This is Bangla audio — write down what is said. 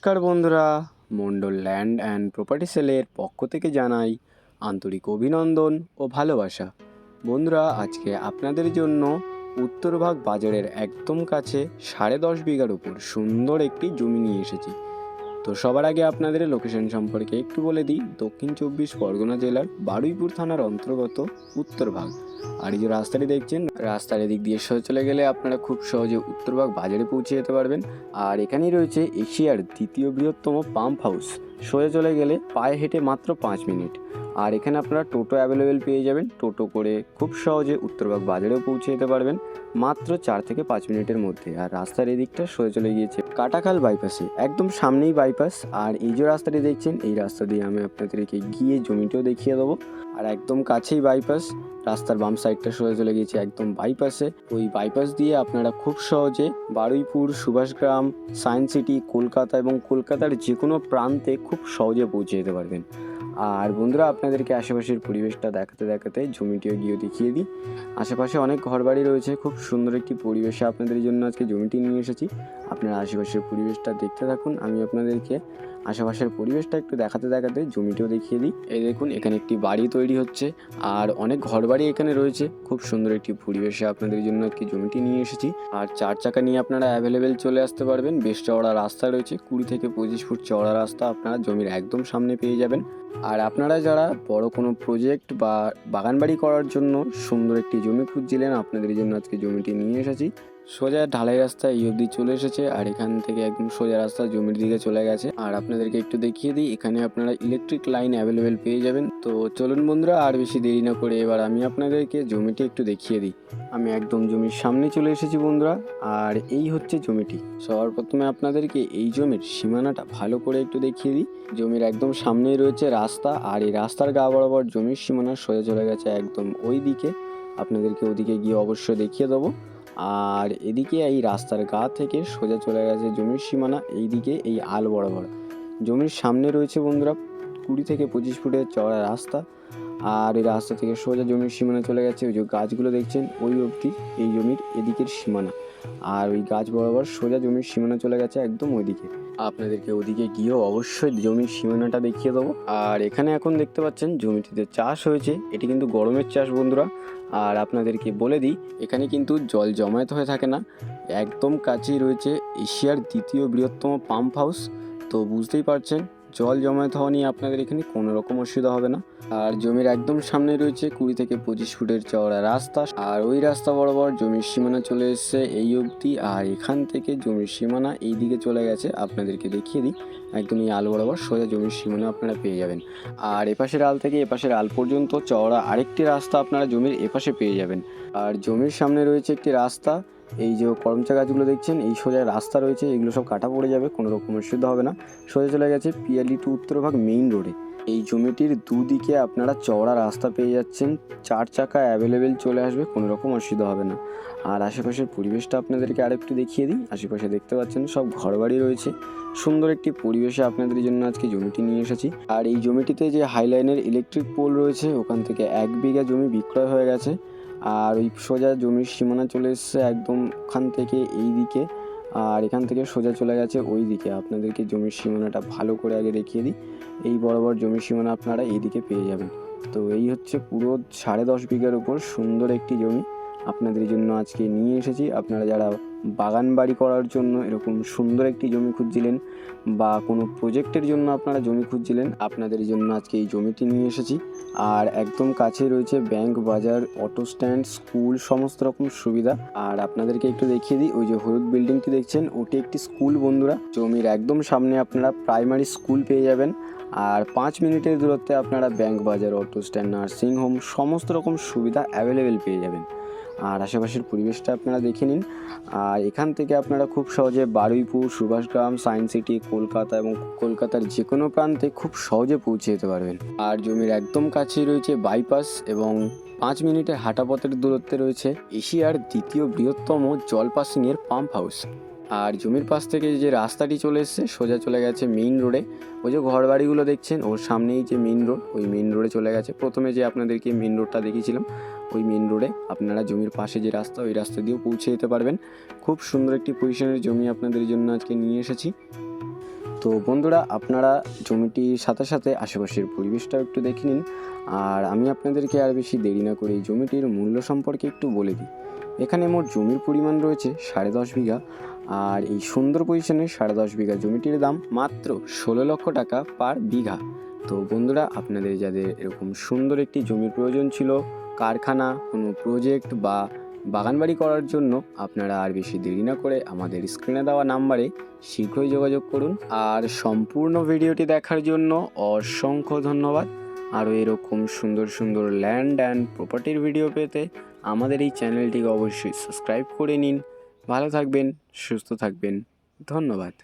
নমস্কার বন্ধুরা, মন্ডল ল্যান্ড অ্যান্ড প্রপার্টি সেলের পক্ষ থেকে জানাই আন্তরিক অভিনন্দন ও ভালোবাসা। বন্ধুরা, আজকে আপনাদের জন্য উত্তরভাগ বাজারের একদম কাছে 10.5 বিঘার উপর সুন্দর একটি জমি নিয়ে এসেছি। তো সবার আগে আপনাদের লোকেশন সম্পর্কে একটু বলে দিই। দক্ষিণ 24 পরগনা জেলার বারুইপুর থানার অন্তর্গত উত্তরভাগ। আর এই যে রাস্তাটি দেখছেন, রাস্তার এদিক দিয়ে সোজা চলে গেলে আপনারা খুব সহজে উত্তরভাগ বাজারে পৌঁছে যেতে পারবেন। আর এখানেই রয়েছে এশিয়ার দ্বিতীয় বৃহত্তম পাম্প হাউস। সোজা চলে গেলে পায়ে হেঁটে মাত্র 5 মিনিট। আর এখানে আপনারা টোটো অ্যাভেলেবেল পেয়ে যাবেন। টোটো করে খুব সহজে উত্তরভাগ বাজারেও পৌঁছে যেতে পারবেন মাত্র 4 থেকে 5 মিনিটের মধ্যে। আর রাস্তার এদিকটা সোজা চলে গিয়েছে কাটাখাল বাইপাসে, একদম সামনেই বাইপাস। আর এই যে রাস্তাটি দেখছেন, এই রাস্তা দিয়ে আমি আপনাদেরকে গিয়ে জমিটাও দেখিয়ে দেবো। আর একদম কাছেই বাইপাস, রাস্তার বাম সাইডটা সোজা চলে গিয়েছে একদম বাইপাসে। ওই বাইপাস দিয়ে আপনারা খুব সহজে বারুইপুর, সুভাষগ্রাম, সায়েন্স সিটি, কলকাতা এবং কলকাতার যে কোনো প্রান্তে খুব সহজে পৌঁছে যেতে পারবেন। আর বন্ধুরা, আপনাদেরকে আশেপাশের পরিবেশটা দেখাতে দেখাতে জমিটিও গিয়ে দেখিয়ে দিই। আশেপাশে অনেক ঘরবাড়ি রয়েছে, খুব সুন্দর একটি পরিবেশে আপনাদের জন্য আজকে জমিটি নিয়ে এসেছি। আপনারা আশেপাশের পরিবেশটা দেখতে থাকুন, আমি আপনাদেরকে আশেপাশের পরিবেশটা একটু দেখাতে দেখাতে জমিটিও দেখিয়ে দিই। এই দেখুন, এখানে একটি বাড়ি তৈরি হচ্ছে আর অনেক ঘরবাড়ি এখানে রয়েছে। খুব সুন্দর একটি পরিবেশে আপনাদের জন্য আজকে জমিটি নিয়ে এসেছি। আর 4 চাকা নিয়ে আপনারা অ্যাভেলেবেল চলে আসতে পারবেন। বেশ চওড়া রাস্তা রয়েছে, 20 থেকে 25 ফুট চওড়া রাস্তা আপনারা জমির একদম সামনে পেয়ে যাবেন। আর আপনারা যারা বড় কোনো প্রজেক্ট বা বাগানবাড়ি করার জন্য সুন্দর একটি জমি খুঁজছিলেন, আপনাদের জন্য আজকে জমিটি নিয়ে এসেছি। সোজা ঢালাই রাস্তা এই অবধি চলে এসেছে আর এখান থেকে একদম সোজা রাস্তা জমির দিকে চলে গেছে। আর আপনাদেরকে একটু দেখিয়ে দিই, এখানে আপনারা ইলেকট্রিক লাইন অ্যাভেলেবেল পেয়ে যাবেন। তো চলুন বন্ধুরা, আর বেশি দেরি না করে এবার আমি আপনাদেরকে জমিটি একটু দেখিয়ে দিই। আমি একদম জমির সামনে চলে এসেছি বন্ধুরা, আর এই হচ্ছে জমিটি। সবার প্রথমে আপনাদেরকে এই জমির সীমানাটা ভালো করে একটু দেখিয়ে দিই। জমির একদম সামনেই রয়েছে রাস্তা, আর এই রাস্তার গা বরাবর জমির সীমানা সোজা চলে গেছে একদম ওই দিকে। আপনাদেরকে ওদিকে গিয়ে অবশ্যই দেখিয়ে দেবো। আর এদিকে এই রাস্তার গা থেকে সোজা চলে গেছে জমির সীমানা এইদিকে এই আল বরাবর। জমির সামনে রয়েছে বন্ধুরা 20 থেকে 25 ফুটের চওড়া রাস্তা। আর এই রাস্তা থেকে সোজা জমির সীমানা চলে গেছে ওই যে গাছগুলো দেখছেন ওই অবধি, এই জমির এদিকের সীমানা। আর ওই গাছ বরাবর সোজা জমির সীমানা চলে গেছে একদম ওইদিকে। আপনাদেরকে ওদিকে গিয়েও অবশ্যই জমির সীমানাটা দেখিয়ে দেবো। আর এখানে এখন দেখতে পাচ্ছেন জমিটিতে চাষ হয়েছে, এটি কিন্তু গরমের চাষ বন্ধুরা। আর আপনাদেরকে বলে দিই, এখানে কিন্তু জল জমায়েত হয়ে থাকে না। একদম কাছেই রয়েছে এশিয়ার দ্বিতীয় বৃহত্তম পাম্প হাউস। তো বুঝতেই পারছেন, জল জমায়েত হওয়া নিয়ে আপনাদের এখানে কোনো রকম অসুবিধা হবে না। আর জমির একদম সামনে রয়েছে 20 থেকে 25 ফুটের চওড়া রাস্তা। আর ওই রাস্তা বরাবর জমির সীমানা চলে এসছে এই অবধি। আর এখান থেকে জমির সীমানা এই দিকে চলে গেছে। আপনাদেরকে দেখিয়ে দিই, একদম এই আল বরাবর সোজা জমির সীমানা আপনারা পেয়ে যাবেন। আর এপাশের আল থেকে এপাশের আল পর্যন্ত চওড়া আরেকটি রাস্তা আপনারা জমির এপাশে পেয়ে যাবেন। আর জমির সামনে রয়েছে একটি রাস্তা, এই যে করমচা গাছগুলো দেখছেন এই সোজা রাস্তা রয়েছে, এগুলো সব কাটা পড়ে যাবে, কোনো রকম অসুবিধা হবে না। সোজা চলে গেছে পিয়ালি টু উত্তরভাগ মেইন রোডে। এই জমিটির দুদিকে আপনারা চওড়া রাস্তা পেয়ে যাচ্ছেন, 4 চাকা অ্যাভেলেবেল চলে আসবে, কোনো রকম অসুবিধা হবে না। আর আশেপাশের পরিবেশটা আপনাদেরকে আরেকটু দেখিয়ে দিই। আশেপাশে দেখতে পাচ্ছেন সব ঘরবাড়ি রয়েছে, সুন্দর একটি পরিবেশে আপনাদের জন্য আজকে জমিটি নিয়ে এসেছি। আর এই জমিটিতে যে হাইলাইনের ইলেকট্রিক পোল রয়েছে, ওখান থেকে 1 বিঘা জমি বিক্রয় হয়ে গেছে। আর ওই সোজা জমির সীমানা চলে এসছে একদম ওখান থেকে এই দিকে। আর এখান থেকে সোজা চলে গেছে ওই দিকে। আপনাদেরকে জমির সীমানাটা ভালো করে আগে দেখিয়ে দিই, এই বরাবর জমির সীমানা আপনারা এই দিকে পেয়ে যাবেন। তো এই হচ্ছে পুরো 10.5 বিঘার উপর সুন্দর একটি জমি আপনাদের জন্য আজকে নিয়ে এসেছি। আপনারা যারা বাগান বাড়ি করার জন্য এরকম সুন্দর একটি জমি খুঁজছিলেন বা কোনো প্রজেক্টের জন্য আপনারা জমি খুঁজছিলেন, আপনাদের জন্য আজকে এই জমিটি নিয়ে এসেছি। আর একদম কাছে রয়েছে ব্যাংক, বাজার, অটো স্ট্যান্ড, স্কুল, সমস্ত রকম সুবিধা। আর আপনাদেরকে একটু দেখিয়ে দিই, ওই যে হলুদ বিল্ডিংটি দেখছেন ওটি একটি স্কুল বন্ধুরা। জমির একদম সামনে আপনারা প্রাইমারি স্কুল পেয়ে যাবেন। আর 5 মিনিটের দূরত্বে আপনারা ব্যাংক, বাজার, অটো স্ট্যান্ড, নার্সিং হোম সমস্ত রকম সুবিধা অ্যাভেলেবেল পেয়ে যাবেন। আর আশেপাশের পরিবেশটা আপনারা দেখে নিন। আর এখান থেকে আপনারা খুব সহজে বারুইপুর, সুভাষগ্রাম, সায়েন্স সিটি, কলকাতা এবং কলকাতার যে কোনো প্রান্তে খুব সহজে পৌঁছে যেতে পারবেন। আর জমির একদম কাছেই রয়েছে বাইপাস এবং 5 মিনিটের হাঁটা পথের দূরত্বে রয়েছে এশিয়ার দ্বিতীয় বৃহত্তম জল পাসিংয়ের পাম্প হাউস। আর জমির পাশ থেকে যে রাস্তাটি চলে এসছে সোজা চলে গেছে মেইন রোডে। ওই যে ঘর বাড়িগুলো দেখছেন ওর সামনেই যে মেইন রোড, ওই মেইন রোডে চলে গেছে। প্রথমে যে আপনাদেরকে মেইন রোডটা দেখিয়েছিলাম, ওই মেইন রোডে আপনারা জমির পাশে যে রাস্তা, ওই রাস্তা দিয়েও পৌঁছে যেতে পারবেন। খুব সুন্দর একটি পজিশনের জমি আপনাদের জন্য আজকে নিয়ে এসেছি। তো বন্ধুরা, আপনারা জমিটির সাথে সাথে আশেপাশের পরিবেশটাও একটু দেখে নিন। আর আমি আপনাদেরকে আর বেশি দেরি না করে এই জমিটির মূল্য সম্পর্কে একটু বলে দিই। এখানে মোট জমির পরিমাণ রয়েছে 10.5 বিঘা। আর এই সুন্দর পজিশনে 10.5 বিঘা জমিটির দাম মাত্র 16 লক্ষ টাকা পার বিঘা। তো বন্ধুরা, আপনাদের যাদের এরকম সুন্দর একটি জমির প্রয়োজন ছিল কারখানা, কোনো প্রজেক্ট বা বাগানবাড়ি করার জন্য, আপনারা আর বেশি দেরি না করে আমাদের স্ক্রিনে দেওয়া নাম্বারে শীঘ্রই যোগাযোগ করুন। আর সম্পূর্ণ ভিডিওটি দেখার জন্য অসংখ্য ধন্যবাদ। আরও এরকম সুন্দর সুন্দর ল্যান্ড অ্যান্ড প্রপার্টির ভিডিও পেতে আমাদের এই চ্যানেলটিকে অবশ্যই সাবস্ক্রাইব করে নিন। ভালো থাকবেন, সুস্থ থাকবেন, ধন্যবাদ।